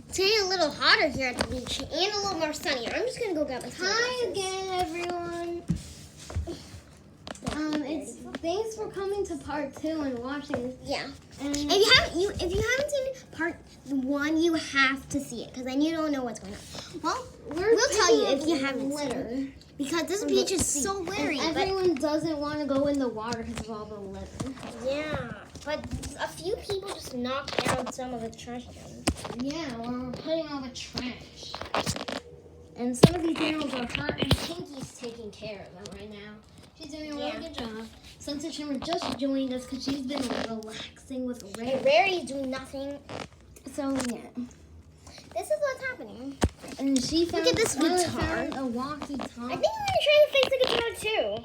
It's getting a little hotter here at the beach and a little more sunnier. I'm just gonna go grab a Hi again, everyone. Thanks for coming to part 2 and watching this. Yeah. And If you haven't seen part 1, you have to see it because then you don't know what's going on. Well, we'll tell you if you haven't seen it because this beach is so glittery. And everyone doesn't want to go in the water because of all the litter. Yeah, but a few people just knocked down some of the trash cans. Yeah, we're putting all the trash. And some of these animals are hurt, and Pinky's taking care of them right now. She's doing a really good job. Sunset Shimmer just joined us because she's been relaxing with Ray. Rarity's doing nothing. So, yeah. This is what's happening. And she found, Look at this guitar. Found a walkie-talkie. I think I'm going to try to fix the guitar too.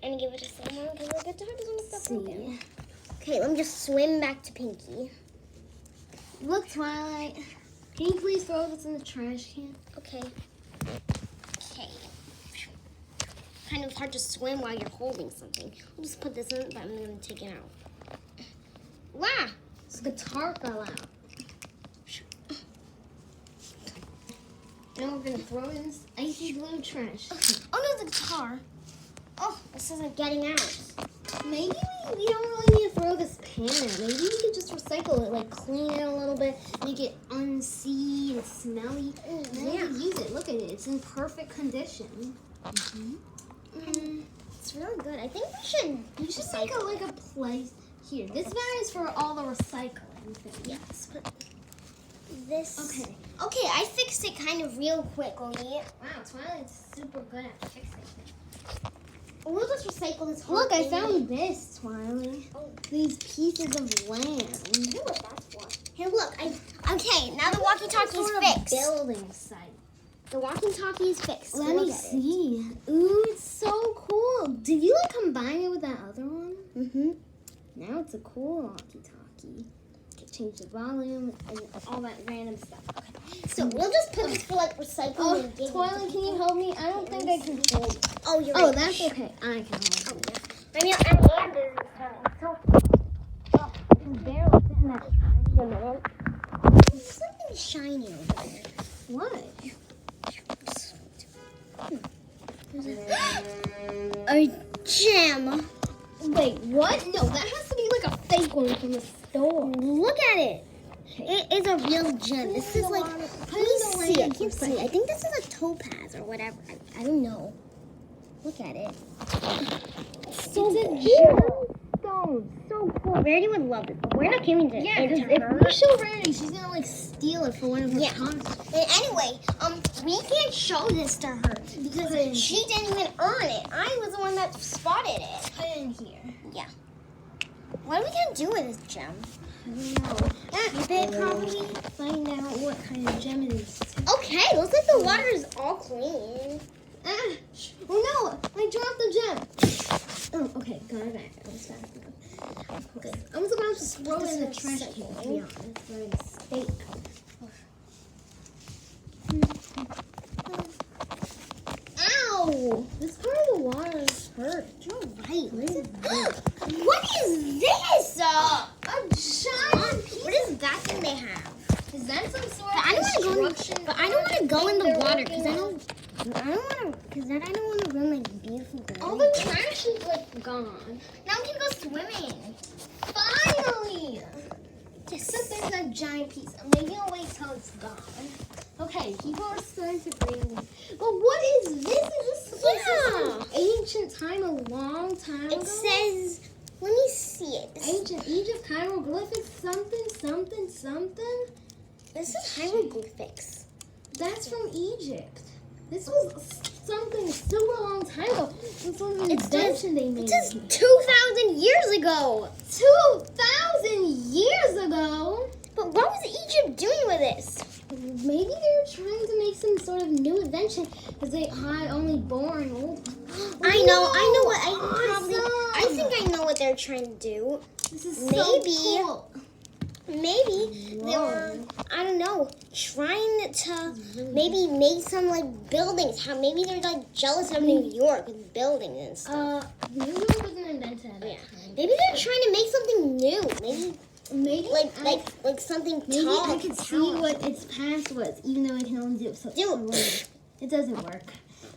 And give it to someone because the guitar doesn't look that broken. Okay, let me just swim back to Pinky. Look, Twilight. Can you please throw this in the trash can? Okay. Okay. Kind of hard to swim while you're holding something. I'll just put this in, but I'm going to take it out. Wow! This guitar fell out. Now we're going to throw it in this icy blue trash. Oh no, the guitar. Oh, this isn't getting out. Maybe we don't really need to throw this pan out. Maybe we could just recycle it, like clean it a little bit, make it unseen and smelly. And then we can use it. Look at it. It's in perfect condition. It's really good. I think we should make a place here. This bag is for all the recycling things. Yes, but this. Okay. Okay, I fixed it kind of real quick, only. Wow, Twilight's super good at fixing things. We'll just recycle this whole Look, thing. I found this, Twilight. Oh. These pieces of land. I know what that's for. Hey, look. Okay, now the walkie-talkie is fixed. Building site. The walkie-talkie is fixed. Let me see. Ooh, it's so cool. Did you like combine it with that other one? Mm-hmm. Now it's a cool walkie-talkie. Change the volume and all that random stuff. Okay. So we'll just put this for like recycling. And Twilight, can you help me? I don't think I can hold it. Oh, you're right. Oh, that's okay. I can hold it. I mean, I'm busy. So, Barely fit in that trash. There's something shiny over there. What? A gem. Wait, what? No, that has to be like a fake one from the store. Look at it. It is a real gem. This is like, let me see. I can't see. I think this is a topaz or whatever. I don't know. Look at it. It's so cool. So cool. Rarity would love it, but we're not giving it. Yeah, because if we show Rarity, she's gonna like steal it for one of her concerts. And anyway, we can't show this to her because she didn't even earn it. I was the one that spotted it. Put it in here. Yeah. What are we gonna do with this gem? I don't know. Keep it probably. Find out what kind of gem it is. Okay, looks like the water is all clean. Oh no! I dropped the gem. Oh, okay, got it back. I was fast enough. Okay. I was about to throw it in the trash can, to be honest, by mistake. Ow! This part of the water hurt. You're right. What is this? What is this? A giant piece. What is that thing they have? Is that some sort But I don't want to go in. But I don't want to go in the water because I don't. I don't want to. Because then I don't want to run like beautiful. all the trash is like gone. Now we can go swimming. Finally! Except there's that giant piece. Maybe I'll wait till it's gone. Okay, people are starting to bring me. But what is this? Is this supposed to be some ancient time, a long time ago? It says. Let me see it. Ancient Egypt hieroglyphics, something. This is hieroglyphics. That's from Egypt. This was something super long time ago. This was an invention they made. It says 2,000 years ago. 2,000 years ago? But what was Egypt doing with this? Maybe they were trying to make some sort of new invention because they had only boring old. I know what Awesome. I think I know what they're trying to do. This is Maybe. so cool. Maybe they were, I don't know, trying to maybe make some like buildings. How maybe they're like jealous of New York with buildings and stuff. New York wasn't invented at that time. Maybe they're trying to make something new. Maybe Maybe like something maybe tall. I could see what its past was, even though I can only do it so it doesn't work.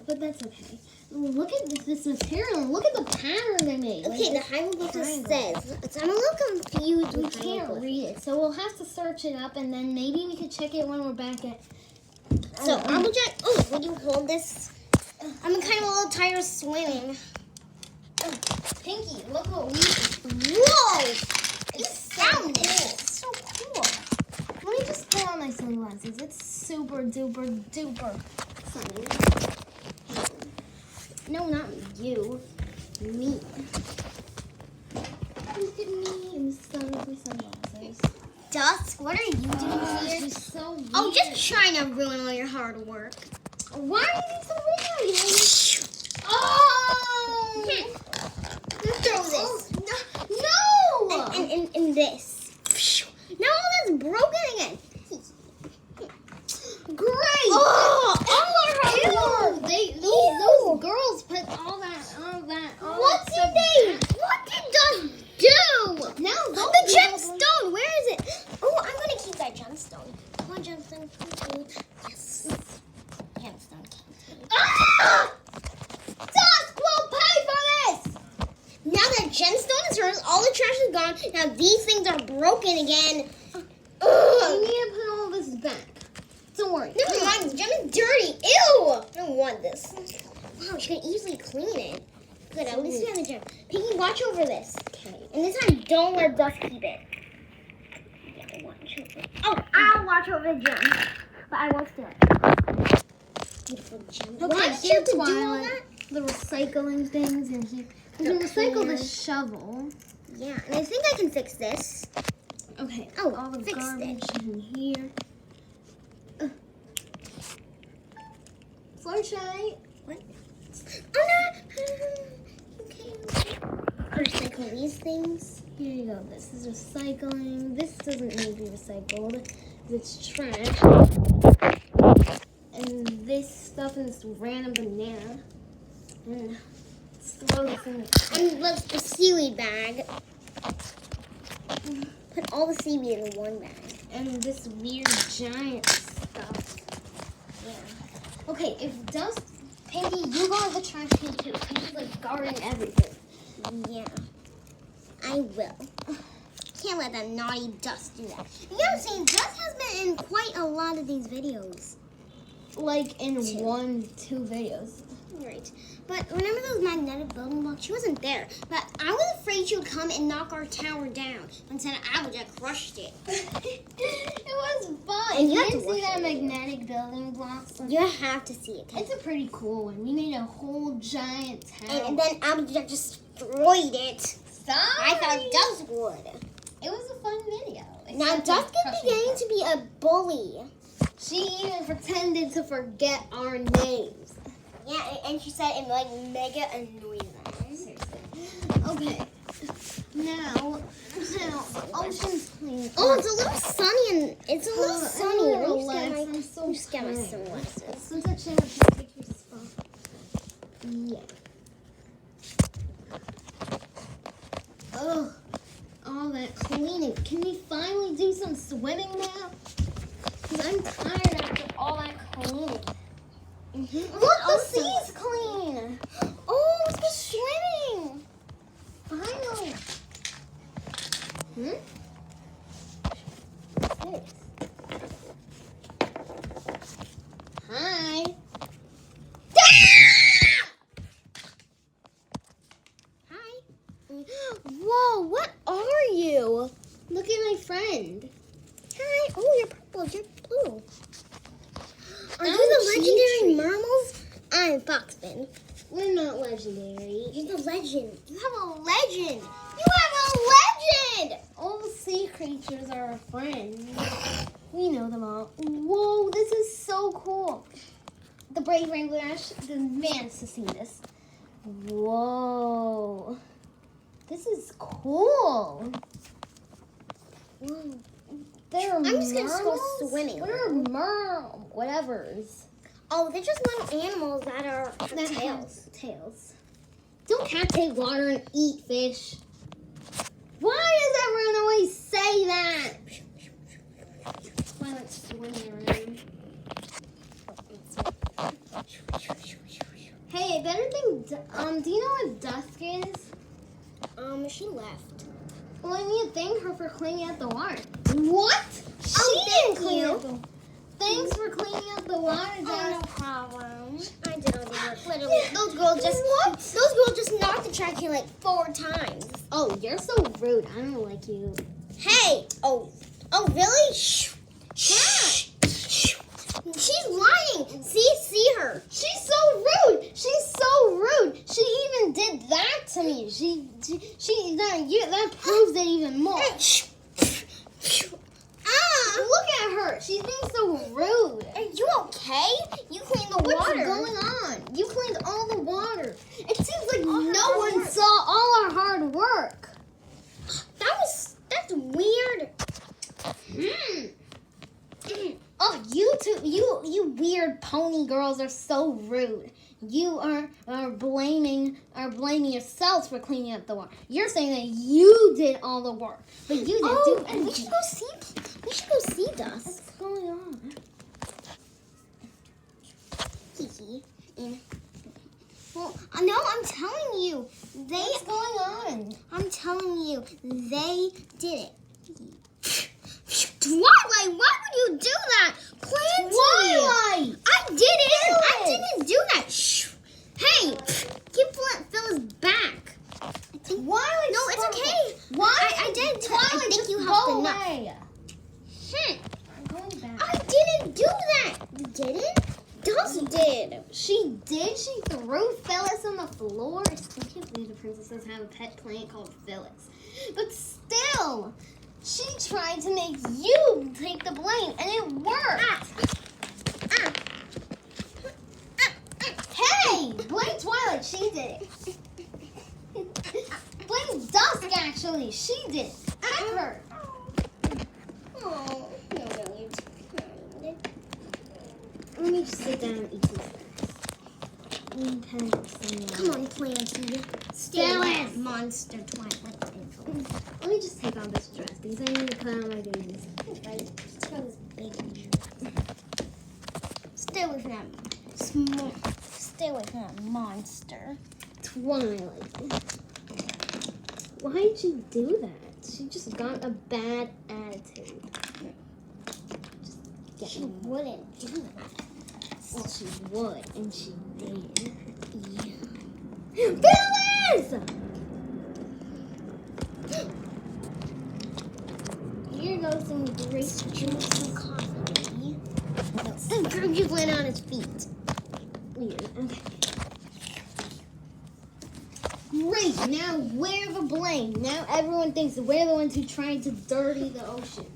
But that's okay. Look at this material and look at the pattern they made. Okay, the hieroglyph says. I'm a little confused. We can't read it, so we'll have to search it up, and then maybe we could check it when we're back at. So Applejack, would you hold this? I'm kind of a little tired of swimming. Pinky, look what we. Whoa! You cool. found this. It's so cool. Let me just put on my sunglasses. It's super duper duper sunny. No, not you. Me. Look at me in the sun with my sunglasses. Dusk, what are you doing here? This is so weird. Oh, just trying to ruin all your hard work. Why are you so weird? Oh! Throw this. No! And this. Now all that's broken again. Great! Oh, all our hard work. Those girls put all that. What did they? What did Dusk do? Now The gemstone. Where is it? Oh, I'm gonna keep that gemstone. Come on, gemstone. Yes. Gemstone. Ah! Dusk will pay for this. Now that gemstone is hers, all the trash is gone. Now these things are broken again. You need to put all this back. Don't worry. Never mind, the gem is dirty. Ew! I don't want this. Wow, she can easily clean it. Good, at least we have the gem. Pinky, watch over this. Okay. And this time, don't let Dusk keep it. Yeah, watch over. Oh, I'll watch over the gem. But I won't steal it. Beautiful gem. Okay, Why did you have to do all Twilight, that? the recycling things in here. You can recycle the shovel. Yeah, and I think I can fix this. Okay. Oh, all the fixed garbage it. in here. Flashlight. What? Oh no! Okay. Recycle these things. Here you go. This is recycling. This doesn't need to be recycled. It's trash. And this stuff is this random banana. And let's throw this in the And let's the seaweed bag. Put all the seaweed in one bag. and this weird giant stuff. Yeah. Okay, if Dusk, Pinky, you go to the trash can too. Pinky's like guarding everything. Yeah. I will. Can't let that naughty Dusk do that. You know what I'm saying? Dusk has been in quite a lot of these videos. Like in 1-2 videos. Right. But remember those magnetic building blocks? She wasn't there. But I was afraid she would come and knock our tower down. Instead, Applejack crushed it. It was fun. And you You have to didn't see watch that it. magnetic building blocks? You have to see it. It's a pretty cool one. We made a whole giant tower. And then Applejack destroyed it. Sorry. I thought Dusk would. It was a fun video. Now Except Dusk for is crushing beginning part. to be a bully. She even pretended to forget our names. Yeah, and she said it like mega annoyed them. Seriously. Okay. Now, ocean's clean. Oh, it's a little sunny and it's a little sunny. Let me Relax, just I'm so get my tired. sunglasses. Since I can't have pictures of stuff. Yeah. Ugh. All that cleaning. Can we finally do some swimming now? Because I'm tired after all that cleaning. Mm-hmm. Look, the sea's clean. Oh, it's for swimming. Finally. What's this? Hi. Hi. Whoa, what are you? Look at my friend. Hi. Oh, you're purple. You're blue. Are I'm you the Tree. legendary Marmals? I'm Foxman. We're not legendary. You're the legend. You have a legend. You have a legend. All the sea creatures are our friends. We know them all. Whoa, this is so cool. The Brave Rainbow Dash demands to see this. Whoa. This is cool. Whoa. There are I'm just gonna go mermals? swimming. What are whatevers? Oh, they're just little animals that are That tails. have tails. Don't cats take water and eat fish? Why does everyone always say that? Twilight's swimming around. Hey, I better think. Do you know what Dusk is? She left. Well, I need to thank her for cleaning up the water. What? She didn't clean you. up the. Thanks for cleaning up the water, Oh, Dusk. no problem. I did all the work. Literally, those girls just knocked the trash can like 4 times. Oh, you're so rude. I don't like you. Hey! Oh, really? Shh. She's lying. See her. She's so rude. She's so rude. She even did that to me. That proves it even more. Look at her. She's being so rude. Are you okay? You cleaned the What's water. going on? You cleaned all the water. It seems like All her no hard one work. saw all our hard work. That's weird. Oh, you two, you weird pony girls are so rude. You are blaming yourselves for cleaning up the water. You're saying that you did all the work, but you didn't do And anything. we should go see Dusk. What's going on? Kiki. Well, no, I'm telling you, What's going on? I'm telling you, they did it. Twilight, why would you do that? Twilight! I didn't. I didn't do that. Shh. Hey, keep Phyllis back. Twilight! No, it's okay. Why? I did. Twilight, I think just you go helped enough. away. Hmm. I'm going back. I didn't do that. You didn't? Dusk did. She did? She threw Phyllis on the floor? I can't believe the princesses have a pet plant called Phyllis. But still, she tried to make you take the blame, and it worked. Hey, blame Twilight. She did it. Blame Dusk, actually. She did it. Heck her. Oh, no, you Let me just sit down and eat these things. Come on, Clancy. Phyllis! Monster Twilight. Let me just take off this dress because I need to put on my babies. Right? Just got this big Stay away from that Stay away from that monster. Twilight. Why did she do that? She just got a bad attitude. Just She wouldn't do that. Well, she would, and she did. Yeah. Phyllis! Here goes some great Drink some coffee. And Grogu's landed on his feet. weird. Okay. Great, now we're the blame. Now everyone thinks we're the ones who tried to dirty the ocean.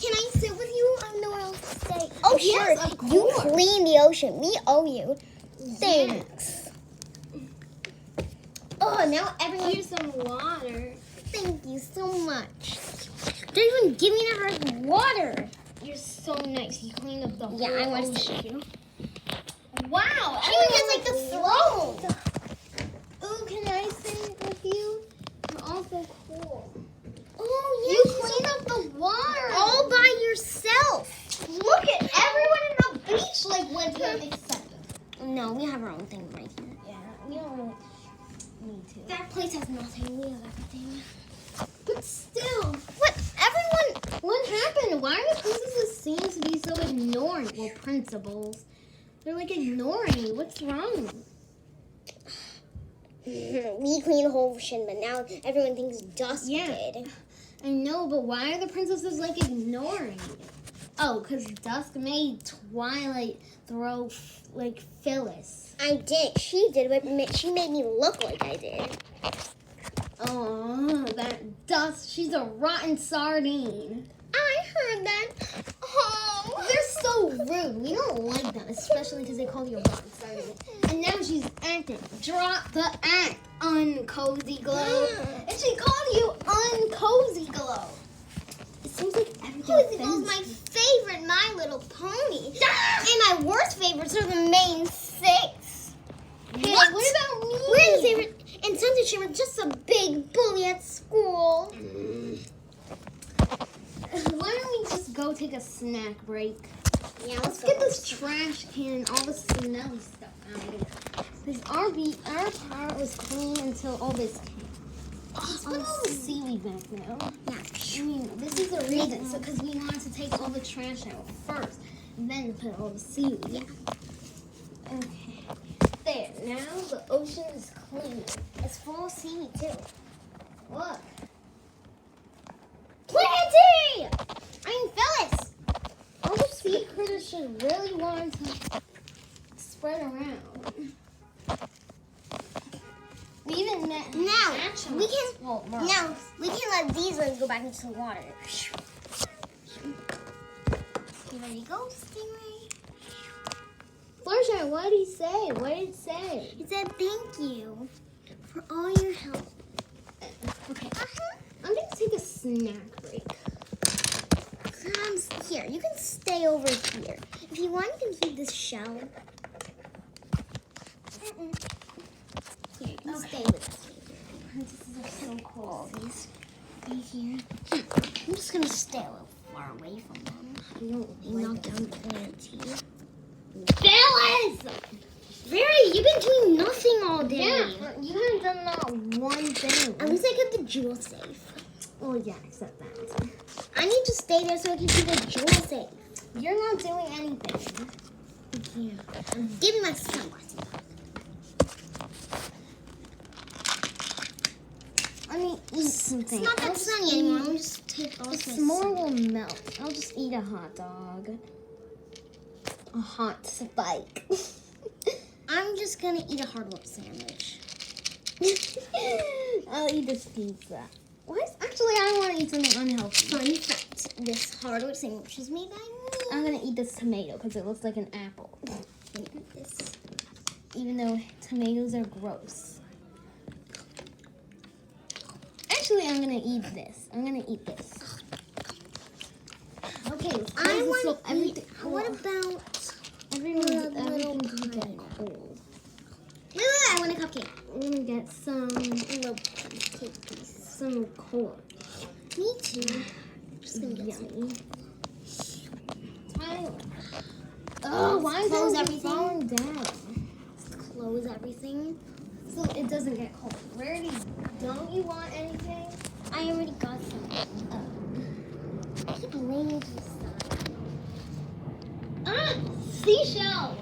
Can I sit with you? I know where else to stay. Oh, Yes, sure. of You course. clean the ocean. We owe you. Thanks. Oh, now everyone. Here's some water. Thank you so much. They're even giving her water. You're so nice. You cleaned up the whole Yeah, I want to ocean. sit with you. Wow. She even has like the throne. Ooh, can I sit with you? You're all so cool. Oh, You cleaned up the water. all by yourself. Look at everyone in the beach like went here except us. No, we have our own thing right here. Yeah, we don't really need to. That place has nothing. We have everything. But still, What? Everyone. what happened? Why do princesses seem to be so ignoring? Well, principals. They're like ignoring you. What's wrong? We cleaned the whole ocean, but now everyone thinks Dusk Yeah. did. I know, but why are the princesses like ignoring you? Oh, because Dusk made Twilight throw like Phyllis. I did. She did, but she made me look like I did. Oh, that Dusk, she's a rotten sardine. I heard that. Oh. They're so rude. We don't like them, especially because they call you a rotten sardine. And now she's acting. Drop the act, uncozy glow. And she called you uncozy glow. It seems like everything Cozy Glow's offends my you. favorite My Little Pony. And my worst favorites are the main 6. Hey, what about me? We're in the favorite. And Sunset Shimmer just a big bully at school. snack break. Yeah, Let's get this trash can and all the smelly stuff out of here. Because our part was clean until all this came. Let's put all the seaweed back now. Yeah. I mean, this is the reason. So, because we wanted to take all the trash out first, and then put all the seaweed. Yeah. Okay. There. Now the ocean is clean. It's full of seaweed too. Look. Planty! I mean, Phyllis! All the sea critters should really want to spread around. We even met Now, we can Now, now we can let these ones go back into the water. You ready to go, Stingray? Fluttershy, what did he say? What did it say? He said thank you for all your help. Okay. I'm going to take a snack break. Here, you can stay over here. If you want, you can keep this shell. Here, you can stay with us. This is so cool. These right here. I'm just gonna stay a little far away from them. I don't They like knocked that. down Planty. Phyllis! Very, you've been doing nothing all day. Yeah, you haven't done not one thing. At least I kept the jewel safe. Oh, yeah, except that. I need to stay there so I can keep the jewel safe. You're not doing anything. Yeah. Give me my sunglasses. I mean, eat something. It's not that sunny anymore. Let me just take all The this. s'more will melt. I'll just eat a hot dog. A hot spike. I'm just gonna eat a hard whip sandwich. I'll eat this pizza. Actually, I want to eat something unhealthy. Fun fact: this hard whip sandwich is made by me. I'm gonna eat this tomato because it looks like an apple. And eat this. Even though tomatoes are gross. Actually, I'm gonna eat this. Okay, let's close I this want up. to eat. What about? Everything little can get pie? cold. Wait, I want a cupcake. We're gonna get some A little cake piece. some corn. Me too. Just gonna get some. Yummy. Tyler. Oh, why is Close everything everything. falling down? Close everything. So it doesn't get cold. Don't you want anything? I already got some. I keep laying to the side. Ah, seashell.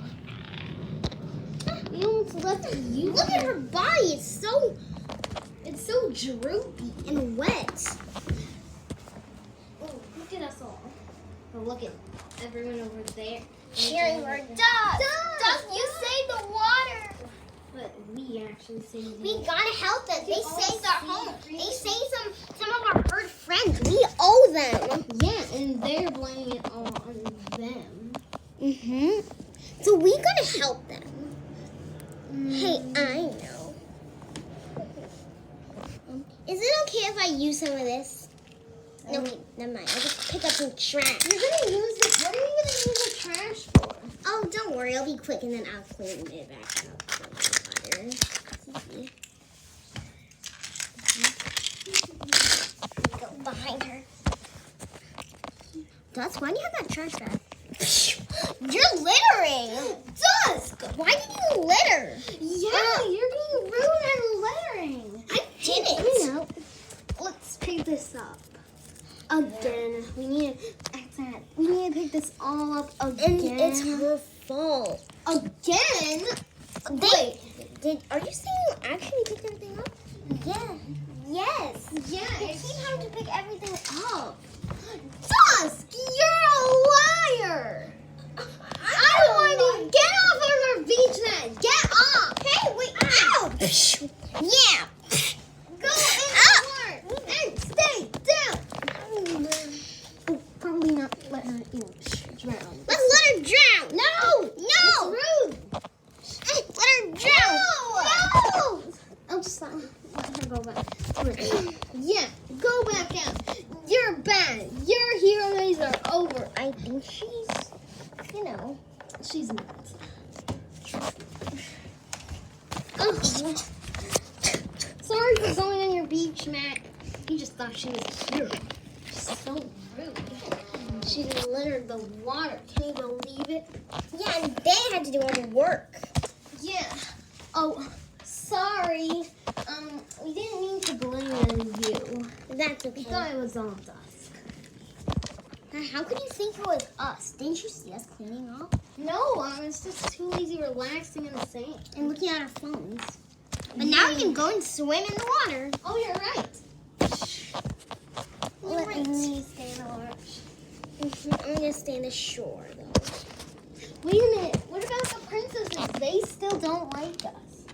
We almost left you. Look at her body. It's so droopy. and wet. Oh, look at us all. Oh, look at everyone over there. Cheering for Dusk. Dusk, you saved the water. But we actually saved We it. gotta help them. They all saved our see home. the They creatures. saved some of our hurt friends. We owe them. Yeah, and they're blaming it all on them. So we gotta help them. Hey, I know. Is it okay if I use some of this? No, wait, never mind. I'll just pick up some trash. You're gonna use this. What are you gonna use the trash for? Oh, don't worry. I'll be quick and then I'll clean it back up with water. See? Go behind her. Dusk, why do you have that trash bag? You're littering! Dusk! Why did you litter? Yeah, you're being rude and littering. I didn't. I know. Let's pick this up again. We need to pick this all up And again. it's her fault. Again? Are you saying you actually picked everything up? Yeah. Yes. Yeah. You keep having to pick everything up. Dusk, you're a liar. I don't want to get off of our beach net. Get off. Hey, wait. Ow! Yeah. Go in the water and stay down. Oh, probably not let her drown. Let's let her drown. No. It's rude. Let her drown. No. I'll just let her go back. Yeah, go back out. You're bad. Your hero days are over. I think she's, She's not. Sorry for going on your beach, Matt. You just thought she was a hero. She's so rude. She littered the water. Can you believe it? Yeah, and they had to do all the work. Yeah. Oh, sorry. We didn't mean to blame you. That's We okay. thought it was all Dusk. How could you think it was us? Didn't you see us cleaning up? No, I was just too lazy relaxing in the sand. And looking at our phones. But now we can go and swim in the water. Oh, you're right. Let Let me me stay on the arch. I'm gonna stay on the shore though. Wait a minute. What about the princesses? They still don't like us.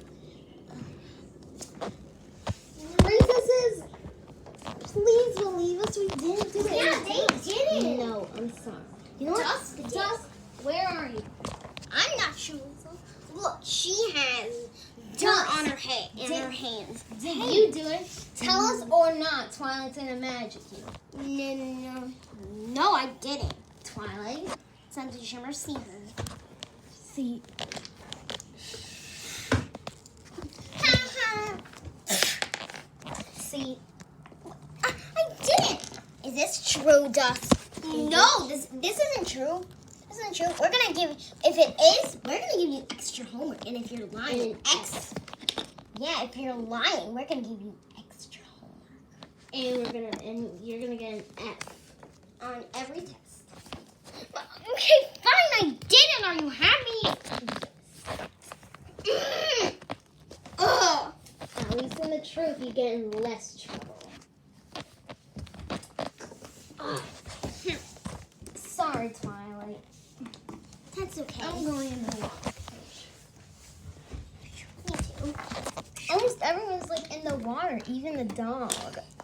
Princesses, please believe us. We didn't do it. Yeah, they did it. No, I'm sorry. You know what? Dusk, Dusk, where are you? I'm not sure. Look, she has dirt on her head and her hands. Did you do it? Tell us or not. Twilight's gonna magic you. No, I didn't. Twilight, Send to Shimmer, see her. see. See. I didn't. Is this true, Dusk? No, this isn't true. This isn't true. We're gonna give. If it is, we're gonna give you extra homework. And if you're lying, if you're lying, we're gonna give you extra homework. And you're gonna get an F. On every test. Okay, fine, I did it. Are you happy? Ugh. At least in the truth, you get in less trouble. Sorry, Twilight. That's okay. I'm going in the water. Me too. Almost everyone's like in the water, even the dog.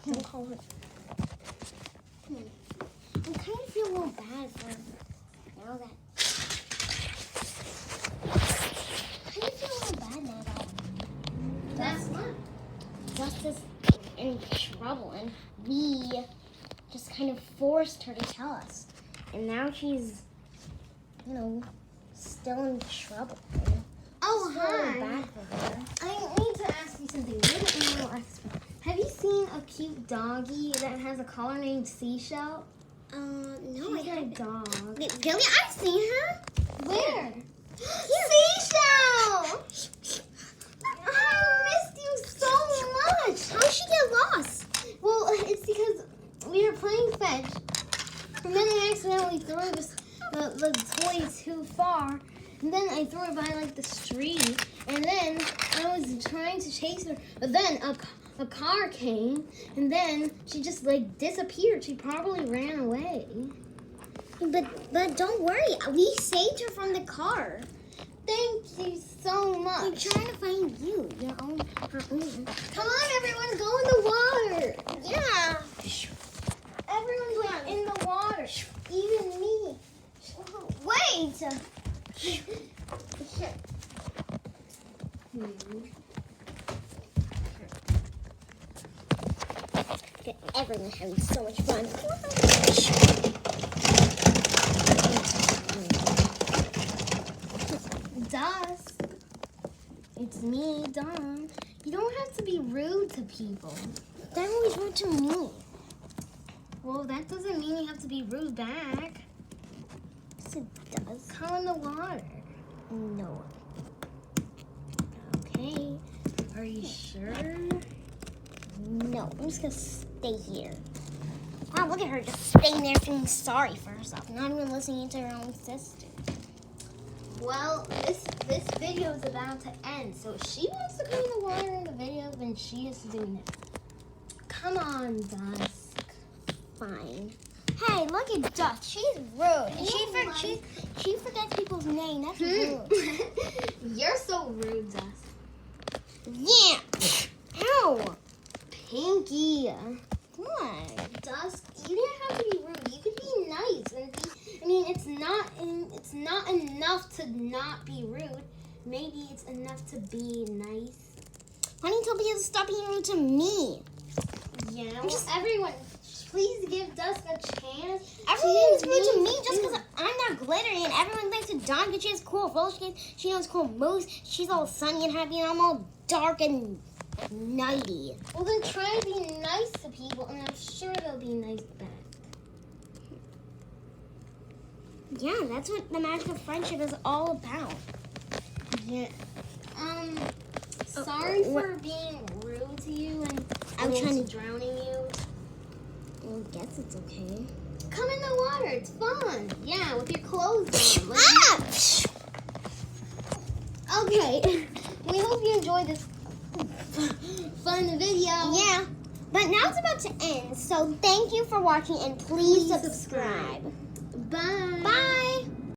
Don't call it. I kind of feel a little bad for now that. I kind of feel a little bad now that That's not. Dust is in trouble and we just kind of forced her to tell us. And now she's, still in trouble. Oh, It's really hi. bad for her. I need to ask you something. You're the animal expert. Have you seen a cute doggy that has a collar named Seashell? No, I She's my haven't. dog. Really? I've seen her. Where? Seashell! I missed you so much. How did she get lost? Well, it's because we were playing fetch, and then I accidentally threw the toy too far, and then I threw it by the street, and then I was trying to chase her, but then a car came, and then she just disappeared. She probably ran away. But don't worry, we saved her from the car. Thank you so We're much. trying to find you, her own. Come on, everyone, go in the water. Yeah. Everyone's in the water, even me. Wait. Everyone's having so much fun. Dusk. It's me, Dawn. You don't have to be rude to people. They're always rude to me. Well, that doesn't mean you have to be rude back. Yes, it does. Come in the water. No. Okay. Are you sure? No, I'm just gonna stay here. Wow, look at her just staying there feeling sorry for herself, not even listening to her own sister. Well, this video is about to end, so if she wants to come in the water in the video, then she is doing it. Come on, Dusk. Fine. Hey, look at Dusk. She's rude. And she forgets people's name. That's rude. You're so rude, Dusk. Yeah. Ow. Pinky. What? Dusk, you didn't have to be rude. You could be nice and be. I mean, it's not enough to not be rude. Maybe it's enough to be nice. Why don't you tell people to stop being rude to me? Yeah. Well, everyone, please give Dusk a chance. Everyone is rude to me just because I'm not glittery, and everyone thinks to Dawn because she has cool roller skates. She knows cool moves. She's all sunny and happy, and I'm all dark and nighty. Well, then try to be nice to people, and I'm sure they'll be nice back. Yeah, that's what the magic of friendship is all about. Yeah. Sorry for being rude to you and I'm trying to drowning you. I guess it's okay. Come in the water. It's fun. Yeah, with your clothes on. Okay. We hope you enjoyed this fun video. Yeah. But now it's about to end. So thank you for watching and please subscribe. Bye. Bye.